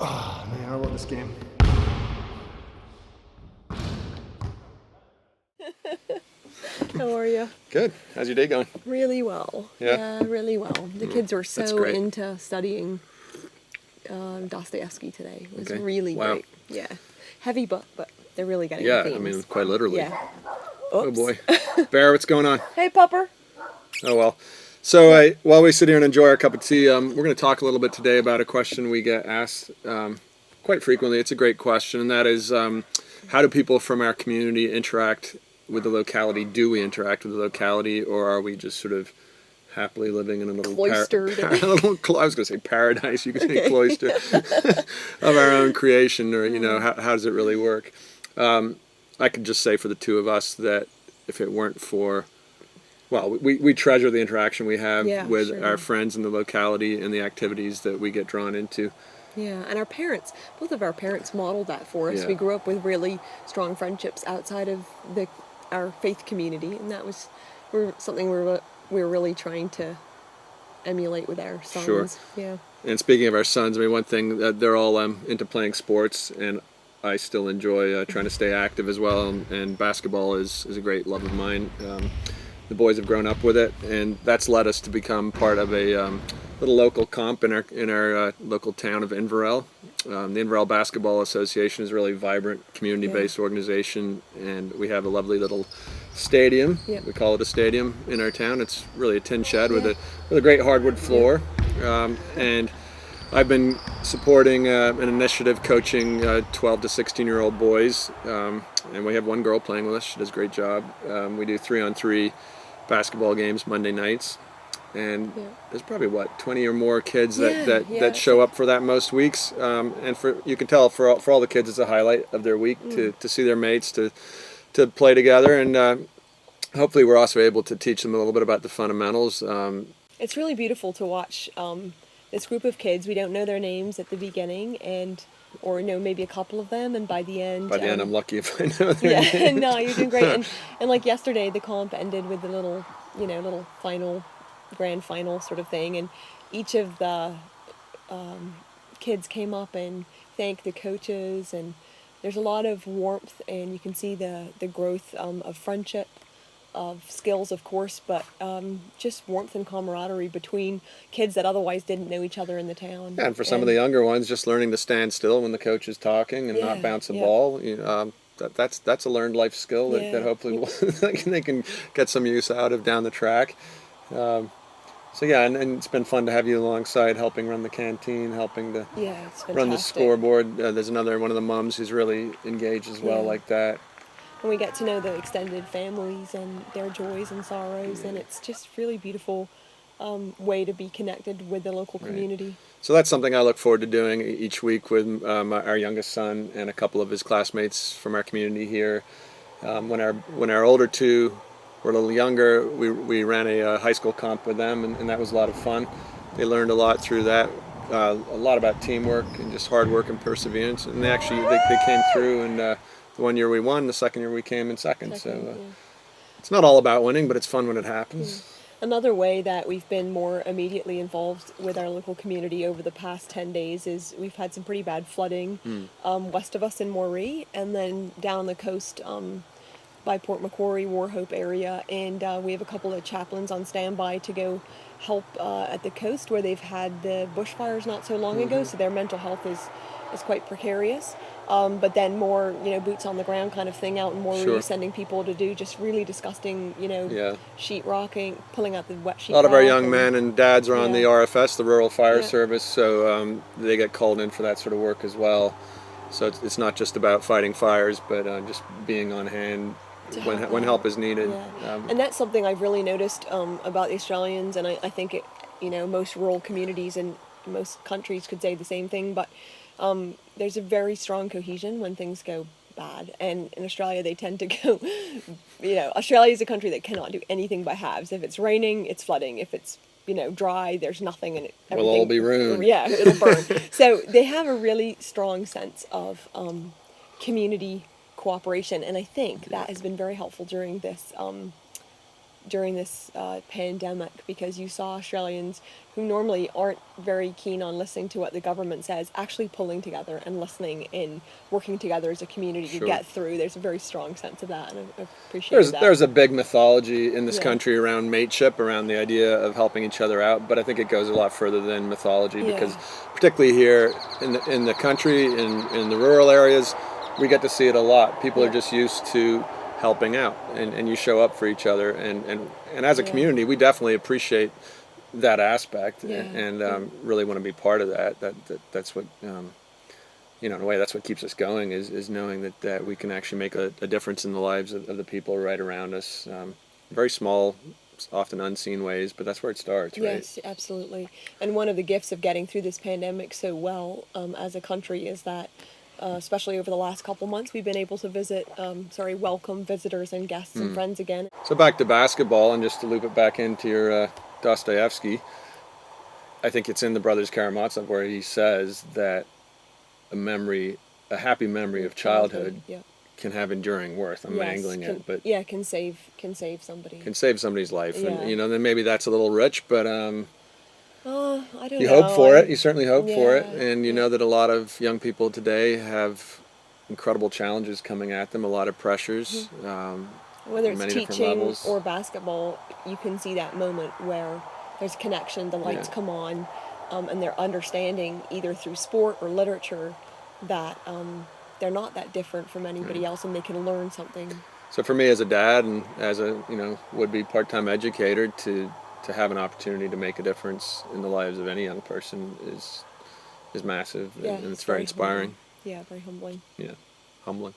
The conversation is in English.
Oh, man, how about this game? How are you? Good. How's your day going? Really well. Yeah? Really well. The kids were That's so great. into studying Dostoevsky today. It was Okay. really Wow. great. Yeah. Heavy book, but they're really getting Yeah, the themes. I mean, quite literally. Yeah. Oh Oops. boy. Bear, what's going on? Hey, Pupper. Oh well. So while we sit here and enjoy our cup of tea, we're going to talk a little bit today about a question we get asked quite frequently. It's a great question, and that is, how do people from our community interact with the locality? Do we interact with the locality, or are we just sort of happily living in a little Cloistered. I was going to say paradise. You could say cloister of our own creation, or how does it really work? I could just say for the two of us that if it weren't for, well, we treasure the interaction we have with sure. our friends in the locality and the activities that we get drawn into. Yeah, and our parents, both of our parents modeled that for us. Yeah. We grew up with really strong friendships outside of our faith community, and that was something we were really trying to emulate with our sons. Sure. Yeah. And speaking of our sons, I mean, one thing that they're all into playing sports, and I still enjoy trying to stay active as well. And basketball is a great love of mine. The boys have grown up with it, and that's led us to become part of a little local comp in our local town of Inverell. The Inverell Basketball Association is a really vibrant, community-based organization, and we have a lovely little stadium. Yep. We call it a stadium in our town. It's really a tin shed with a great hardwood floor, and I've been supporting an initiative coaching 12 to 16-year-old boys, and we have one girl playing with us. She does a great job. We do 3-on-3 basketball games Monday nights, and there's probably 20 or more kids that show up for that most weeks, and you can tell for all the kids it's a highlight of their week to see their mates, to play together, and hopefully we're also able to teach them a little bit about the fundamentals. It's really beautiful to watch this group of kids. We don't know their names at the beginning, or know maybe a couple of them, and by the end I'm lucky if I know their names. No, you're doing great. And like yesterday, the comp ended with a little final, grand final sort of thing, and each of the kids came up and thanked the coaches, and there's a lot of warmth, and you can see the growth of friendship, of skills, of course, but just warmth and camaraderie between kids that otherwise didn't know each other in the town. Yeah, and for some of the younger ones, just learning to stand still when the coach is talking and not bounce a ball. That's a learned life skill that hopefully they can get some use out of down the track. And it's been fun to have you alongside, helping run the canteen, helping to it's run the scoreboard. There's another one of the moms who's really engaged as well, like that. And we get to know the extended families and their joys and sorrows, and it's just really beautiful way to be connected with the local community. So that's something I look forward to doing each week with our youngest son and a couple of his classmates from our community here. When our older two were a little younger, we ran a high school comp with them, and that was a lot of fun. They learned a lot through that, a lot about teamwork and just hard work and perseverance. And they came through, and the one year we won, the second year we came in second. It's not all about winning, but it's fun when it happens. Another way that we've been more immediately involved with our local community over the past 10 days is we've had some pretty bad flooding west of us in Moree, and then down the coast by Port Macquarie, Warhope area, and we have a couple of chaplains on standby to go help at the coast where they've had the bushfires not so long ago, so their mental health is quite precarious. But then more, boots on the ground kind of thing out in Moree, sending people to do just really disgusting, sheet rocking, pulling out the wet sheet. A lot of our young men and dads are on the RFS, the Rural Fire Service, so they get called in for that sort of work as well. So it's not just about fighting fires, but just being on hand when help is needed. And that's something I've really noticed about the Australians, and I think most rural communities and most countries could say the same thing, but there's a very strong cohesion when things go bad, and in Australia they tend to go, Australia is a country that cannot do anything by halves. If it's raining, it's flooding. If it's dry, there's nothing, and we'll all be ruined. Yeah, it'll burn. So they have a really strong sense of community cooperation, and I think that has been very helpful during this during this pandemic, because you saw Australians who normally aren't very keen on listening to what the government says actually pulling together and listening and working together as a community to Sure. get through. There's a very strong sense of that, and I appreciate that. There's a big mythology in this Yeah. country around mateship, around the idea of helping each other out, but I think it goes a lot further than mythology, Yeah. because particularly here in the country, in the rural areas, we get to see it a lot. People are Yeah. just used to helping out, and you show up for each other, and as a Yeah. community, we definitely appreciate that aspect, Yeah. and really want to be part of that. That's what in a way, that's what keeps us going, is knowing that we can actually make a difference in the lives of the people right around us. Very small, often unseen ways, but that's where it starts, right? Yes, absolutely. And one of the gifts of getting through this pandemic so well as a country is that, especially over the last couple months, we've been able to welcome visitors and guests and friends again. So back to basketball, and just to loop it back into your Dostoevsky, I think it's in the Brothers Karamazov where he says that a happy memory of childhood Yeah. can have enduring worth. I'm mangling it, but can save somebody. can save somebody's life. Yeah. And then maybe that's a little rich, but I don't you know. hope for it. You certainly hope for it, Yeah, and you know that a lot of young people today have incredible challenges coming at them, a lot of pressures. Whether it's many different teaching levels. or basketball, you can see that moment where there's connection, the lights Yeah. come on, and they're understanding either through sport or literature that they're not that different from anybody else, and they can learn something. So for me as a dad and as a would-be part-time educator, to have an opportunity to make a difference in the lives of any young person is massive, Yeah, and it's very inspiring. Humbling. Yeah, very humbling. Yeah, humbling.